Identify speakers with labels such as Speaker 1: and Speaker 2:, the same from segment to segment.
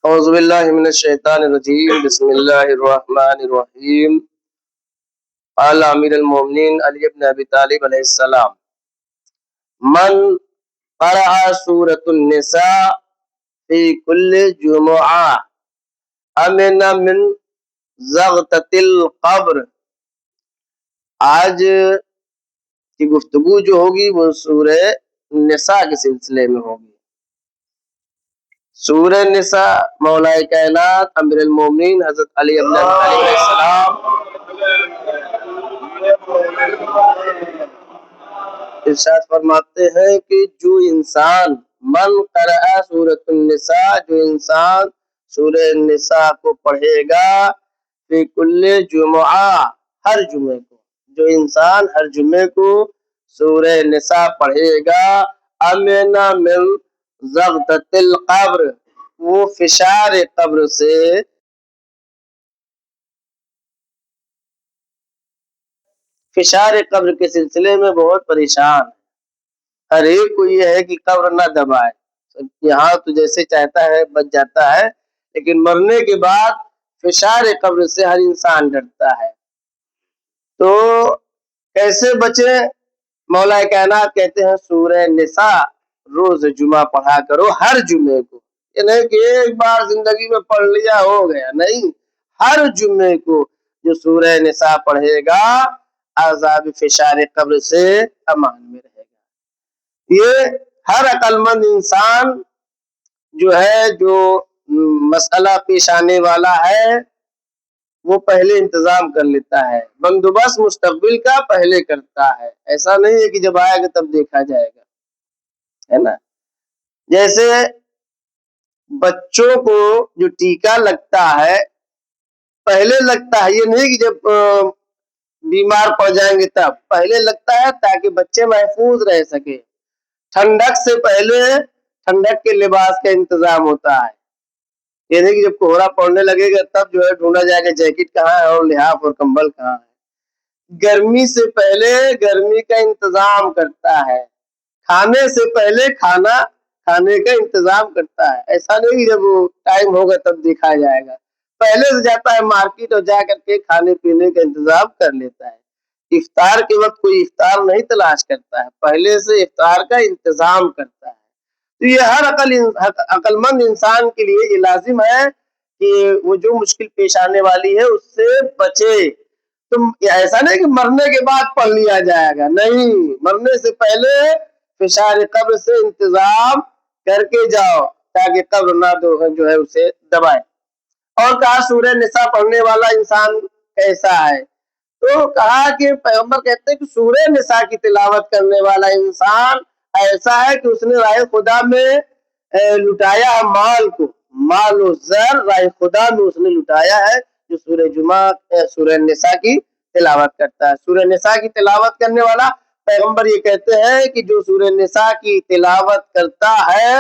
Speaker 1: اعوذ باللہ من الشیطان الرجیم بسم اللہ الرحمن الرحیم قال امیر المومنین علی بن ابی طالب علیہ السلام من قرأ سورۃ النساء فی کل جمعہ امن من زغطۃ القبر۔ آج کی گفتگو جو ہوگی وہ سورہ نساء کے سلسلے میں ہوگی۔ سورہ نساء مولا کائنات امیر المومنین حضرت علی بن ابی طالب علیہ السلام ارشاد فرماتے ہیں کہ جو انسان من قرأ سورۃ النساء، جو انسان سورہ نساء کو پڑھے گا فی کل جمعہ، ہر جمعے کو، جو انسان ہر جمعے کو سورہ نساء پڑھے گا امن من زغطۃ القبر، وہ فشار قبر سے فشار قبر کے سلسلے میں بہت پریشان ہے۔ ہر ایک کو یہ ہے کہ قبر نہ دبائے، یہاں تو جیسے چاہتا ہے بچ جاتا ہے، لیکن مرنے کے بعد فشار قبر سے ہر انسان ڈرتا ہے۔ تو کیسے بچے؟ مولا کائنات کہتے ہیں سورہ نساء روز جمعہ پڑھا کرو، ہر جمعے کو۔ یہ نہیں کہ ایک بار زندگی میں پڑھ لیا ہو گیا، نہیں، ہر جمعے کو جو سورہ نساء پڑھے گا عذاب فشار قبر سے امان میں رہے گا۔ یہ ہر عقل مند انسان جو ہے، جو مسئلہ پیش آنے والا ہے، وہ پہلے انتظام کر لیتا ہے، بندوبست مستقبل کا پہلے کرتا ہے۔ ایسا نہیں ہے کہ جب آئے گا تب دیکھا جائے گا، ہے نا۔ جیسے بچوں کو جو ٹیکہ لگتا ہے پہلے لگتا ہے، یہ نہیں کہ جب بیمار پڑ جائیں گے تب، پہلے لگتا ہے تاکہ بچے محفوظ رہ سکے۔ ٹھنڈک سے پہلے ٹھنڈک کے لباس کا انتظام ہوتا ہے، یہ نہیں کہ جب کوہرا پڑنے لگے گا تب جو ہے ڈھونڈا جائے گا جیکٹ کہاں ہے اور لحاف اور کمبل کہاں ہے۔ گرمی سے پہلے گرمی کا انتظام کرتا ہے، کھانے سے پہلے کھانے کا انتظام کرتا ہے۔ ایسا نہیں کہ جب ٹائم ہوگا تب دیکھا جائے گا، پہلے سے جاتا ہے مارکیٹ اور جا کر کے کھانے پینے کا انتظام کر لیتا ہے۔ افطار کے وقت کوئی افطار نہیں تلاش کرتا ہے، پہلے سے افطار کا انتظام کرتا ہے۔ تو یہ ہر عقل مند انسان کے لیے یہ لازم ہے کہ وہ جو مشکل پیش آنے والی ہے اس سے بچے۔ تم ایسا نہیں کہ مرنے کے بعد پڑھ لیا جائے گا، نہیں، مرنے سے پہلے فشار قبر سے انتظام کر کے جاؤ تاکہ قبر نہ جو ہے اسے دبائے۔ اور کہا سورہ نساء پڑھنے والا انسان کیسا ہے؟ تو کہا کہ پیغمبر کہتے ہیں کہ سورہ نساء کی تلاوت کرنے والا انسان ایسا ہے کہ اس نے راہ خدا میں لٹایا ہے مال کو، مال و زر راہ خدا میں اس نے لٹایا ہے، جو سورہ نساء کی تلاوت کرتا ہے۔ سورہ نساء کی تلاوت کرنے والا پیغمبر یہ کہتے ہیں کہ جو سورہ نساء کی تلاوت کرتا ہے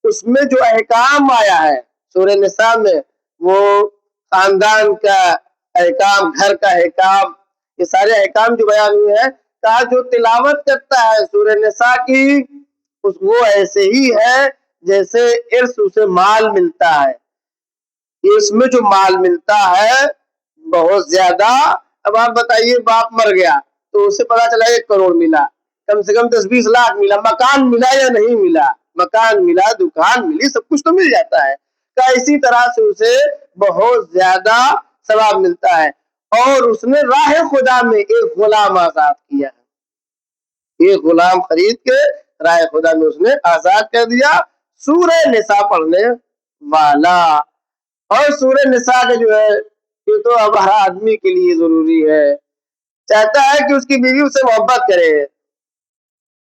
Speaker 1: اس میں جو احکام آیا ہے سورہ نساء میں، وہ خاندان کا احکام، گھر کا احکام، یہ سارے احکام جو بیان ہوئے ہیں، کہا جو تلاوت کرتا ہے سورہ نساء کی وہ ایسے ہی ہے جیسے ارث اسے مال ملتا ہے۔ اس میں جو مال ملتا ہے بہت زیادہ۔ اب آپ بتائیے، باپ مر گیا تو اسے پتا چلا 1 کروڑ ملا، کم سے کم 10-20 لاکھ ملا، مکان ملا یا نہیں ملا؟ مکان ملا، دکان ملی، سب کچھ تو مل جاتا ہے۔ کہ اسی طرح سے اسے بہت زیادہ ثواب ملتا ہے۔ اور اس نے راہ خدا میں ایک غلام آزاد کیا ہے، ایک غلام خرید کے راہ خدا میں اس نے آزاد کر دیا، سورہ نساء پڑھنے والا۔ اور سورہ نساء کا جو ہے یہ تو اب ہر آدمی کے لیے ضروری ہے، چاہتا ہے کہ اس کی بیوی اسے محبت کرے،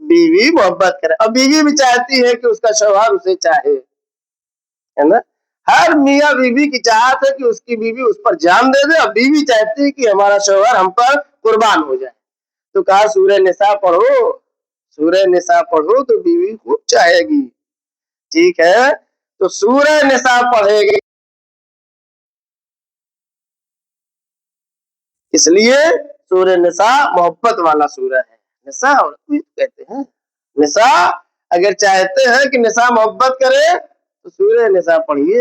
Speaker 1: بیوی محبت کرے، اور بیوی بھی چاہتی ہے کہ اس کا شوہر اسے چاہے، ہے نا۔ ہر میاں بیوی کی چاہت ہے کہ اس کی بیوی اس پر جان دے دے، اور بیوی چاہتی ہے کہ ہمارا شوہر ہم پر قربان ہو جائے۔ تو کہا سورہ نساء پڑھو، سورہ نساء پڑھو تو بیوی خوب چاہے گی، ٹھیک ہے۔ تو سورہ نساء پڑھے گی، اس لیے سورہ نساء محبت والا سورہ ہے۔ نساء کہتے ہیں، نساء اگر چاہتے ہیں کہ نساء محبت کرے تو سورہ نساء پڑھیے،